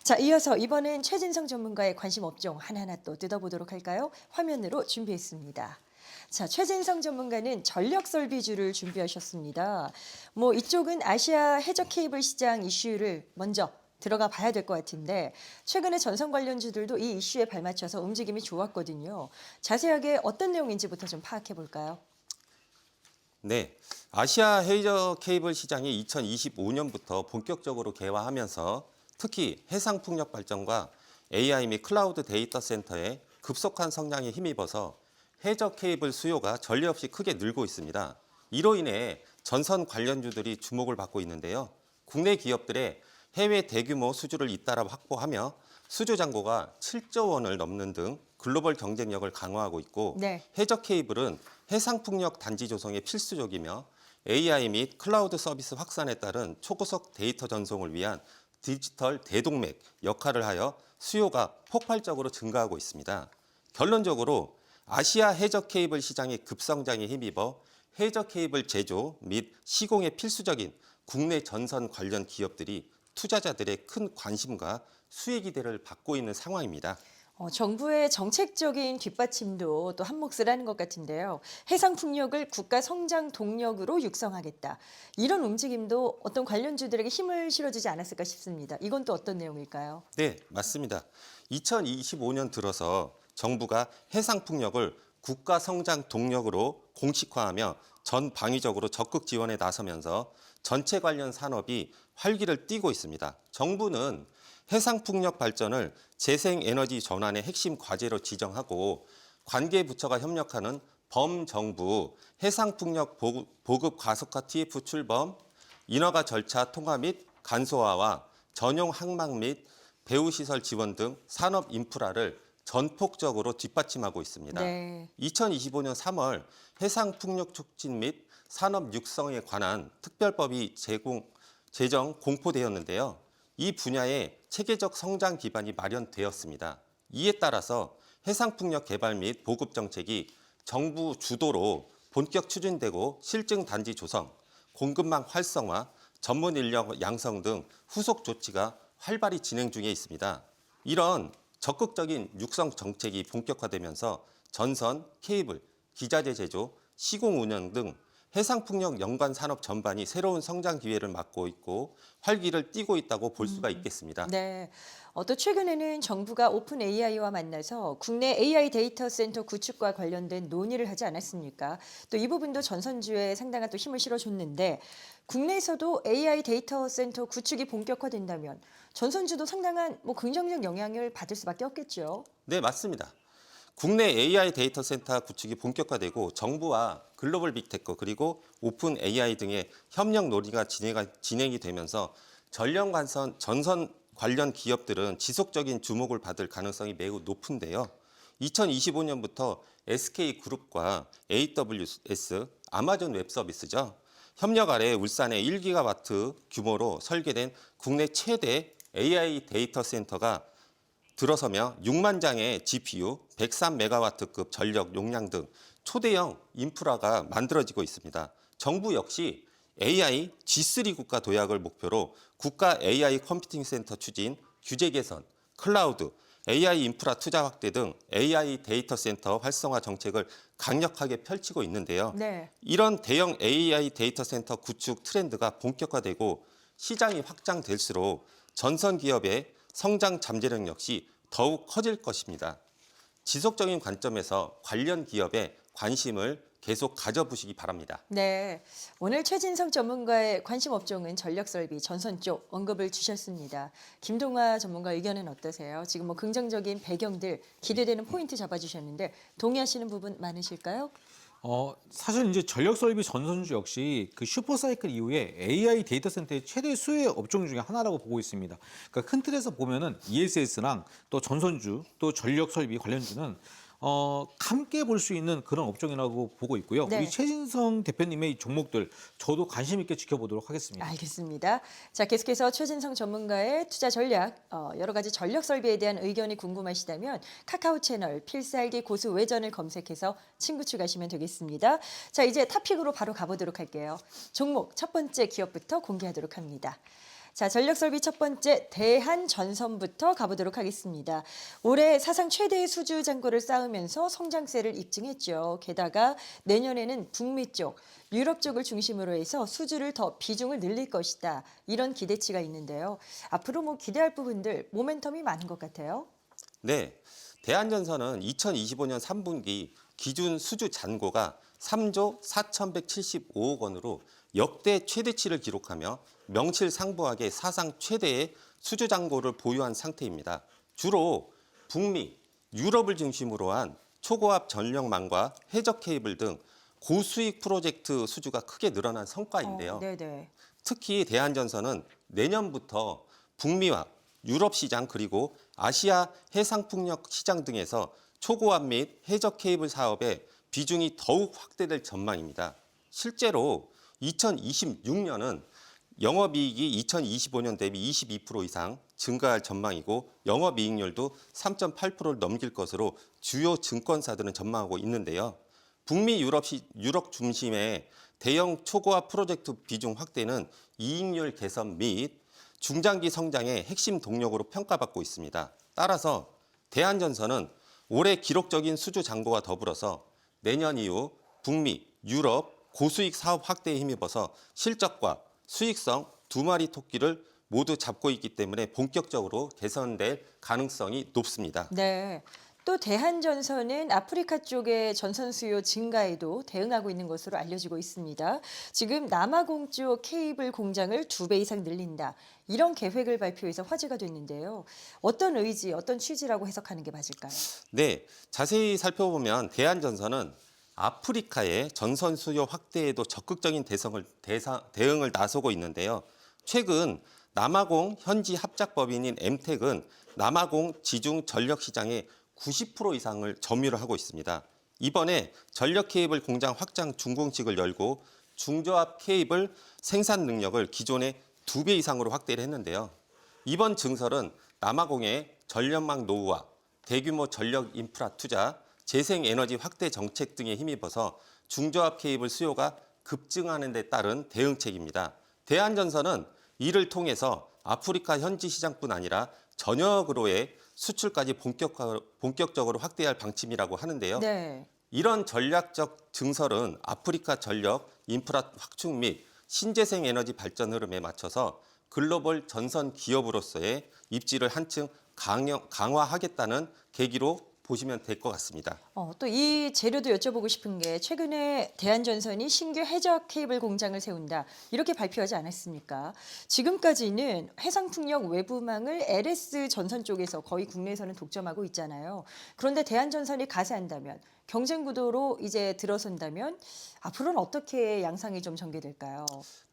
자, 이어서 이번엔 최진성 전문가의 관심 업종 하나하나 또 뜯어보도록 할까요? 화면으로 준비했습니다. 자, 최진성 전문가는 전력 설비주를 준비하셨습니다. 이쪽은 아시아 해저 케이블 시장 이슈를 먼저 들어가 봐야 될 것 같은데 최근에 전선 관련주들도 이 이슈에 발맞춰서 움직임이 좋았거든요. 자세하게 어떤 내용인지부터 좀 파악해 볼까요? 네, 아시아 헤이저 케이블 시장이 2025년부터 본격적으로 개화하면서 특히 해상 풍력 발전과 AI 및 클라우드 데이터 센터의 급속한 성장에 힘입어서 해저 케이블 수요가 전례 없이 크게 늘고 있습니다. 이로 인해 전선 관련주들이 주목을 받고 있는데요. 국내 기업들의 해외 대규모 수주를 잇따라 확보하며 수주 잔고가 7조 원을 넘는 등 글로벌 경쟁력을 강화하고 있고 네. 해저 케이블은 해상 풍력 단지 조성에 필수적이며 AI 및 클라우드 서비스 확산에 따른 초고속 데이터 전송을 위한 디지털 대동맥 역할을 하여 수요가 폭발적으로 증가하고 있습니다. 결론적으로 아시아 해저 케이블 시장의 급성장에 힘입어 해저 케이블 제조 및 시공에 필수적인 국내 전선 관련 기업들이 투자자들의 큰 관심과 수혜 기대를 받고 있는 상황입니다. 정부의 정책적인 뒷받침도 또 한몫을 하는 것 같은데요. 해상 풍력을 국가 성장 동력으로 육성하겠다. 이런 움직임도 어떤 관련주들에게 힘을 실어주지 않았을까 싶습니다. 이건 또 어떤 내용일까요? 네, 맞습니다. 2025년 들어서 정부가 해상 풍력을 국가 성장 동력으로 공식화하며 전 방위적으로 적극 지원에 나서면서 전체 관련 산업이 활기를 띠고 있습니다. 정부는 해상 풍력 발전을 재생에너지 전환의 핵심 과제로 지정하고 관계 부처가 협력하는 범정부 해상풍력 보급 가속화 TF 출범, 인허가 절차 통화 및 간소화와 전용 항만 및 배후시설 지원 등 산업 인프라를 전폭적으로 뒷받침하고 있습니다. 네. 2025년 3월 해상풍력 촉진 및 산업 육성에 관한 특별법이 제정 공포되었는데요. 이 분야에 체계적 성장 기반이 마련되었습니다. 이에 따라서 해상풍력 개발 및 보급 정책이 정부 주도로 본격 추진되고 실증 단지 조성, 공급망 활성화, 전문 인력 양성 등 후속 조치가 활발히 진행 중에 있습니다. 이런 적극적인 육성 정책이 본격화되면서 전선, 케이블, 기자재 제조, 시공 운영 등 해상풍력 연관 산업 전반이 새로운 성장 기회를 맞고 있고 활기를 띠고 있다고 볼 수가 있겠습니다. 네. 또 최근에는 정부가 오픈 AI와 만나서 국내 AI 데이터 센터 구축과 관련된 논의를 하지 않았습니까? 또 이 부분도 전선주에 상당한 또 힘을 실어줬는데 국내에서도 AI 데이터 센터 구축이 본격화된다면 전선주도 상당한 긍정적 영향을 받을 수밖에 없겠죠. 네, 맞습니다. 국내 AI 데이터 센터 구축이 본격화되고 정부와 글로벌 빅테크 그리고 오픈 AI 등의 협력 논의가 진행이 되면서 전선 관련 기업들은 지속적인 주목을 받을 가능성이 매우 높은데요. 2025년부터 SK그룹과 AWS, 아마존 웹서비스죠. 협력 아래 울산에 1기가와트 규모로 설계된 국내 최대 AI 데이터 센터가 들어서며 6만 장의 GPU, 103메가와트급 전력 용량 등 초대형 인프라가 만들어지고 있습니다. 정부 역시 AI G3 국가 도약을 목표로 국가 AI 컴퓨팅 센터 추진, 규제 개선, 클라우드, AI 인프라 투자 확대 등 AI 데이터 센터 활성화 정책을 강력하게 펼치고 있는데요. 네. 이런 대형 AI 데이터 센터 구축 트렌드가 본격화되고 시장이 확장될수록 전선 기업의 성장 잠재력 역시 더욱 커질 것입니다. 지속적인 관점에서 관련 기업에 관심을 계속 가져보시기 바랍니다. 네, 오늘 최진성 전문가의 관심 업종은 전력설비, 전선 쪽 언급을 주셨습니다. 김동화 전문가 의견은 어떠세요? 지금 긍정적인 배경들 기대되는 포인트 잡아주셨는데 동의하시는 부분 많으실까요? 사실 이제 전력 설비 전선주 역시 그 슈퍼사이클 이후에 AI 데이터 센터의 최대 수혜 업종 중에 하나라고 보고 있습니다. 그러니까 큰 틀에서 보면은 ESS랑 또 전선주 또 전력 설비 관련주는 함께 볼 수 있는 그런 업종이라고 보고 있고요. 네. 우리 최진성 대표님의 종목들 저도 관심 있게 지켜보도록 하겠습니다. 알겠습니다. 자, 계속해서 최진성 전문가의 투자 전략, 여러 가지 전력 설비에 대한 의견이 궁금하시다면 카카오 채널 필살기 고수 외전을 검색해서 친구 추가하시면 되겠습니다. 자, 이제 탑픽으로 바로 가보도록 할게요. 종목 첫 번째 기업부터 공개하도록 합니다. 자, 전력설비 첫 번째 대한전선부터 가보도록 하겠습니다. 올해 사상 최대의 수주 잔고를 쌓으면서 성장세를 입증했죠. 게다가 내년에는 북미 쪽, 유럽 쪽을 중심으로 해서 수주를 더 비중을 늘릴 것이다. 이런 기대치가 있는데요. 앞으로 뭐 기대할 부분들 모멘텀이 많은 것 같아요. 네, 대한전선은 2025년 3분기 기준 수주 잔고가 3조 4,175억 원으로 역대 최대치를 기록하며 명실상부하게 사상 최대의 수주 잔고를 보유한 상태입니다. 주로 북미, 유럽을 중심으로 한 초고압 전력망과 해적 케이블 등 고수익 프로젝트 수주가 크게 늘어난 성과인데요. 네네. 특히 대한전선은 내년부터 북미와 유럽 시장 그리고 아시아 해상풍력 시장 등에서 초고압 및 해적 케이블 사업의 비중이 더욱 확대될 전망입니다. 실제로 2026년은 영업이익이 2025년 대비 22% 이상 증가할 전망이고 영업이익률도 3.8%를 넘길 것으로 주요 증권사들은 전망하고 있는데요. 북미 유럽 중심의 대형 초고압 프로젝트 비중 확대는 이익률 개선 및 중장기 성장의 핵심 동력으로 평가받고 있습니다. 따라서 대한전선은 올해 기록적인 수주 잔고와 더불어서 내년 이후 북미, 유럽 고수익 사업 확대에 힘입어서 실적과 수익성 두 마리 토끼를 모두 잡고 있기 때문에 본격적으로 개선될 가능성이 높습니다. 네. 또 대한전선은 아프리카 쪽의 전선 수요 증가에도 대응하고 있는 것으로 알려지고 있습니다. 지금 남아공 쪽 케이블 공장을 2배 이상 늘린다. 이런 계획을 발표해서 화제가 됐는데요. 어떤 의지, 어떤 취지라고 해석하는 게 맞을까요? 네, 자세히 살펴보면 대한전선은 아프리카의 전선 수요 확대에도 적극적인 대응을 나서고 있는데요. 최근 남아공 현지 합작법인인 엠텍은 남아공 지중 전력 시장의 90% 이상을 점유를 하고 있습니다. 이번에 전력 케이블 공장 확장 준공식을 열고 중저압 케이블 생산 능력을 기존의 2배 이상으로 확대를 했는데요. 이번 증설은 남아공의 전력망 노후화, 대규모 전력 인프라 투자, 재생에너지 확대 정책 등에 힘입어서 중저압 케이블 수요가 급증하는 데 따른 대응책입니다. 대한전선은 이를 통해서 아프리카 현지 시장뿐 아니라 전역으로의 수출까지 본격적으로 확대할 방침이라고 하는데요. 네. 이런 전략적 증설은 아프리카 전력 인프라 확충 및 신재생 에너지 발전 흐름에 맞춰서 글로벌 전선 기업으로서의 입지를 한층 강화하겠다는 계기로 보시면 될 것 같습니다. 또 이 재료도 여쭤보고 싶은 게 최근에 대한전선이 신규 해적 케이블 공장을 세운다 이렇게 발표하지 않았습니까? 지금까지는 해상풍력 외부망을 LS 전선 쪽에서 거의 국내에서는 독점하고 있잖아요. 그런데 대한전선이 가세한다면 경쟁 구도로 이제 들어선다면 앞으로는 어떻게 양상이 좀 전개될까요?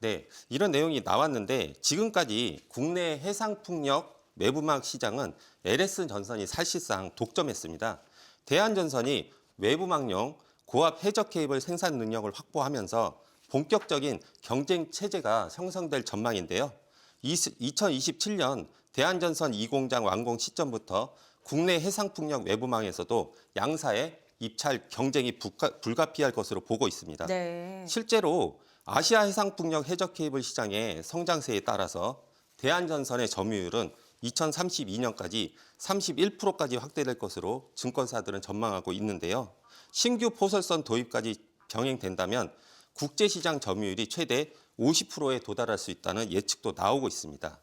네, 이런 내용이 나왔는데 지금까지 국내 해상풍력 외부망 시장은 LS 전선이 사실상 독점했습니다. 대한전선이 외부망용 고압 해적 케이블 생산 능력을 확보하면서 본격적인 경쟁 체제가 형성될 전망인데요. 2027년 대한전선 2공장 완공 시점부터 국내 해상풍력 외부망에서도 양사의 입찰 경쟁이 불가피할 것으로 보고 있습니다. 네. 실제로 아시아 해상풍력 해적 케이블 시장의 성장세에 따라서 대한전선의 점유율은 2032년까지 31%까지 확대될 것으로 증권사들은 전망하고 있는데요. 신규 포설선 도입까지 병행된다면 국제시장 점유율이 최대 50%에 도달할 수 있다는 예측도 나오고 있습니다.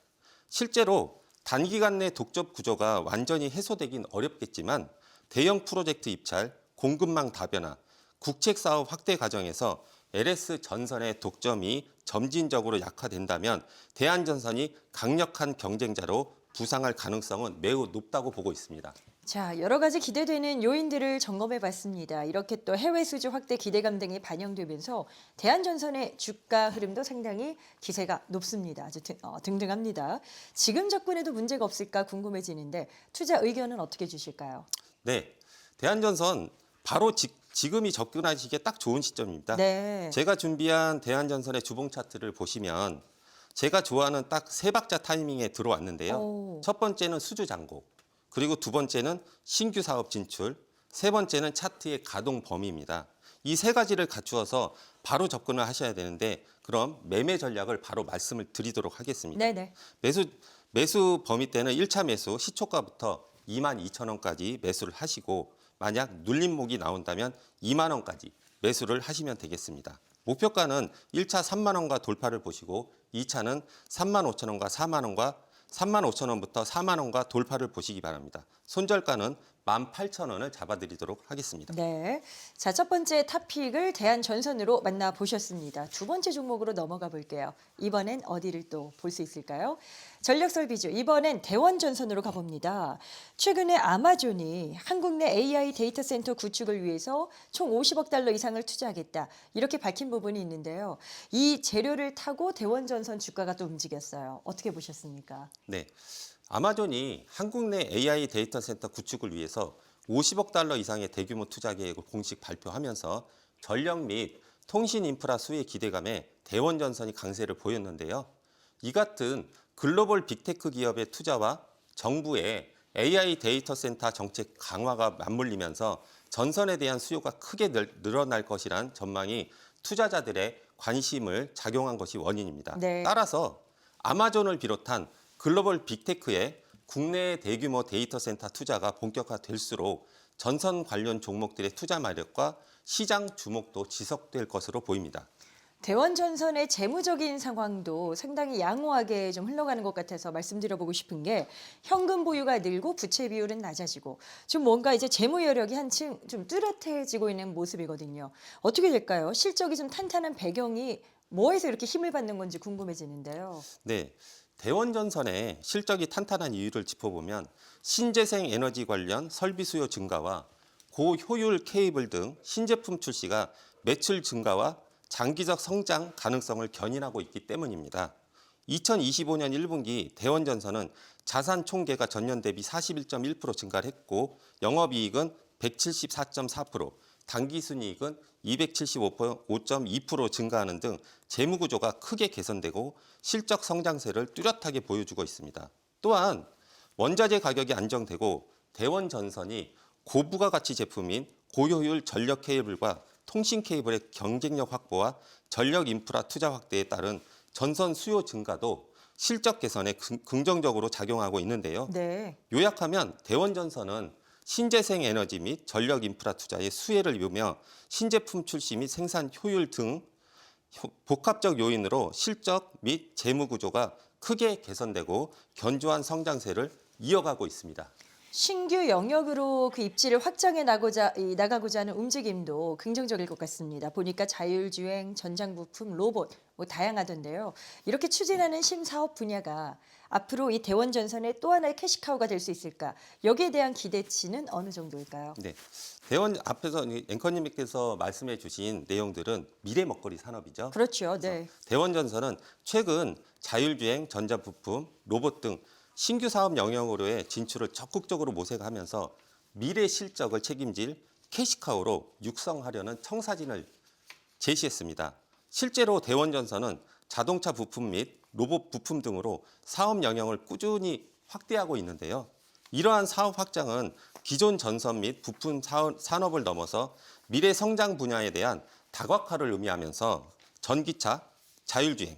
실제로 단기간 내 독점 구조가 완전히 해소되긴 어렵겠지만 대형 프로젝트 입찰, 공급망 다변화, 국책 사업 확대 과정에서 LS 전선의 독점이 점진적으로 약화된다면 대한전선이 강력한 경쟁자로 부상할 가능성은 매우 높다고 보고 있습니다. 자, 여러 가지 기대되는 요인들을 점검해 봤습니다. 이렇게 또 해외 수주 확대 기대감 등이 반영되면서 대한전선의 주가 흐름도 상당히 기세가 높습니다. 아주 등등합니다. 지금 접근해도 문제가 없을까 궁금해지는데 투자 의견은 어떻게 주실까요? 네, 대한전선 바로 지금이 접근하시기에 딱 좋은 시점입니다. 네. 제가 준비한 대한전선의 주봉 차트를 보시면 제가 좋아하는 딱 세 박자 타이밍에 들어왔는데요. 오. 첫 번째는 수주 잔고, 그리고 두 번째는 신규 사업 진출, 세 번째는 차트의 가동 범위입니다. 이 세 가지를 갖추어서 바로 접근을 하셔야 되는데 그럼 매매 전략을 바로 말씀을 드리도록 하겠습니다. 네네. 매수 범위 때는 1차 매수 시초가부터 22,000원까지 매수를 하시고 만약 눌림목이 나온다면 2만 원까지 매수를 하시면 되겠습니다. 목표가는 1차 3만 원과 돌파를 보시고 2차는 3만 5천 원과 4만 원과 3만 5천 원부터 4만 원과 돌파를 보시기 바랍니다. 손절가는 18,000원을 잡아드리도록 하겠습니다. 네. 자, 첫 번째 탑픽을 대한전선으로 만나보셨습니다. 두 번째 종목으로 넘어가 볼게요. 이번엔 어디를 또 볼 수 있을까요? 전력설비주, 이번엔 대원전선으로 가봅니다. 최근에 아마존이 한국 내 AI 데이터 센터 구축을 위해서 총 50억 달러 이상을 투자하겠다. 이렇게 밝힌 부분이 있는데요. 이 재료를 타고 대원전선 주가가 또 움직였어요. 어떻게 보셨습니까? 네. 아마존이 한국 내 AI 데이터 센터 구축을 위해서 50억 달러 이상의 대규모 투자 계획을 공식 발표하면서 전력 및 통신 인프라 수혜 기대감에 대원전선이 강세를 보였는데요. 이 같은 글로벌 빅테크 기업의 투자와 정부의 AI 데이터 센터 정책 강화가 맞물리면서 전선에 대한 수요가 크게 늘어날 것이란 전망이 투자자들의 관심을 작용한 것이 원인입니다. 네. 따라서 아마존을 비롯한 글로벌 빅테크의 국내 대규모 데이터 센터 투자가 본격화될수록 전선 관련 종목들의 투자 마력과 시장 주목도 지속될 것으로 보입니다. 대원전선의 재무적인 상황도 상당히 양호하게 좀 흘러가는 것 같아서 말씀드려보고 싶은 게 현금 보유가 늘고 부채 비율은 낮아지고 좀 뭔가 이제 재무 여력이 한층 좀 뚜렷해지고 있는 모습이거든요. 어떻게 될까요? 실적이 좀 탄탄한 배경이 뭐에서 이렇게 힘을 받는 건지 궁금해지는데요. 네, 대원전선의 실적이 탄탄한 이유를 짚어보면 신재생 에너지 관련 설비 수요 증가와 고효율 케이블 등 신제품 출시가 매출 증가와 장기적 성장 가능성을 견인하고 있기 때문입니다. 2025년 1분기 대원전선은 자산 총계가 전년 대비 41.1% 증가를 했고 영업이익은 174.4%, 당기순이익은 275.2% 증가하는 등 재무구조가 크게 개선되고 실적 성장세를 뚜렷하게 보여주고 있습니다. 또한 원자재 가격이 안정되고 대원전선이 고부가가치 제품인 고효율 전력 케이블과 통신 케이블의 경쟁력 확보와 전력 인프라 투자 확대에 따른 전선 수요 증가도 실적 개선에 긍정적으로 작용하고 있는데요. 네. 요약하면 대원전선은 신재생 에너지 및 전력 인프라 투자의 수혜를 이루며 신제품 출시 및 생산 효율 등 복합적 요인으로 실적 및 재무 구조가 크게 개선되고 견조한 성장세를 이어가고 있습니다. 신규 영역으로 그 입지를 확장해 나가고자 하는 움직임도 긍정적일 것 같습니다. 보니까 자율주행, 전장부품, 로봇 뭐 다양하던데요. 이렇게 추진하는 신사업 분야가 앞으로 이 대원전선의 또 하나의 캐시카우가 될 수 있을까? 여기에 대한 기대치는 어느 정도일까요? 네, 대원 앞에서 앵커님께서 말씀해 주신 내용들은 미래 먹거리 산업이죠. 그렇죠. 네. 대원전선은 최근 자율주행, 전자부품, 로봇 등 신규 사업 영역으로의 진출을 적극적으로 모색하면서 미래 실적을 책임질 캐시카우로 육성하려는 청사진을 제시했습니다. 실제로 대원전선은 자동차 부품 및 로봇 부품 등으로 사업 영역을 꾸준히 확대하고 있는데요. 이러한 사업 확장은 기존 전선 및 부품 산업을 넘어서 미래 성장 분야에 대한 다각화를 의미하면서 전기차, 자율주행,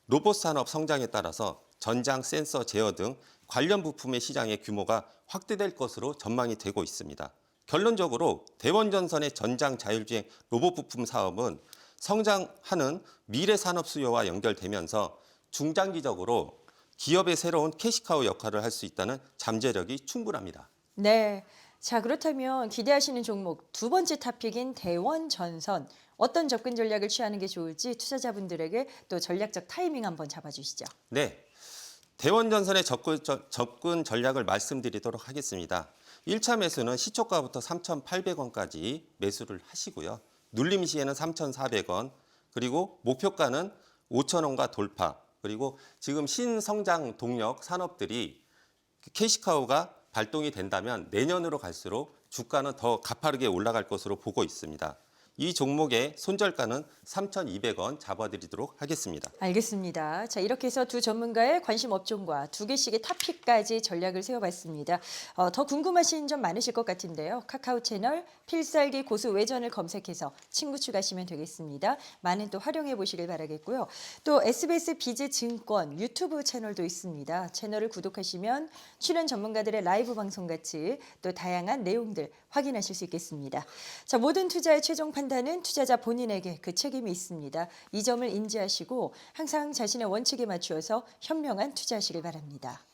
로봇 산업 성장에 따라서 전장 센서 제어 등 관련 부품의 시장의 규모가 확대될 것으로 전망이 되고 있습니다. 결론적으로 대원전선의 전장 자율주행 로봇 부품 사업은 성장하는 미래 산업 수요와 연결되면서 중장기적으로 기업의 새로운 캐시카우 역할을 할 수 있다는 잠재력이 충분합니다. 네. 자, 그렇다면 기대하시는 종목 두 번째 탑픽인 대원전선 어떤 접근 전략을 취하는 게 좋을지 투자자분들에게 또 전략적 타이밍 한번 잡아주시죠. 네, 대원전선의 접근 전략을 말씀드리도록 하겠습니다. 1차 매수는 시초가부터 3,800원까지 매수를 하시고요. 눌림 시에는 3,400원, 그리고 목표가는 5,000원과 돌파, 그리고 지금 신성장 동력 산업들이 캐시카우가 발동이 된다면 내년으로 갈수록 주가는 더 가파르게 올라갈 것으로 보고 있습니다. 이 종목의 손절가는 3,200원 잡아드리도록 하겠습니다. 알겠습니다. 자, 이렇게 해서 두 전문가의 관심 업종과 두 개씩의 탑픽까지 전략을 세워봤습니다. 더 궁금하신 점 많으실 것 같은데요. 카카오 채널 필살기 고수 외전을 검색해서 친구 추가하시면 되겠습니다. 많은 또 활용해 보시길 바라겠고요. 또 SBS 비즈 증권 유튜브 채널도 있습니다. 채널을 구독하시면 출연 전문가들의 라이브 방송 같이 또 다양한 내용들 확인하실 수 있겠습니다. 자, 모든 투자의 최종 판단은 투자자 본인에게 그 책임이 있습니다. 이 점을 인지하시고 항상 자신의 원칙에 맞추어서 현명한 투자하시길 바랍니다.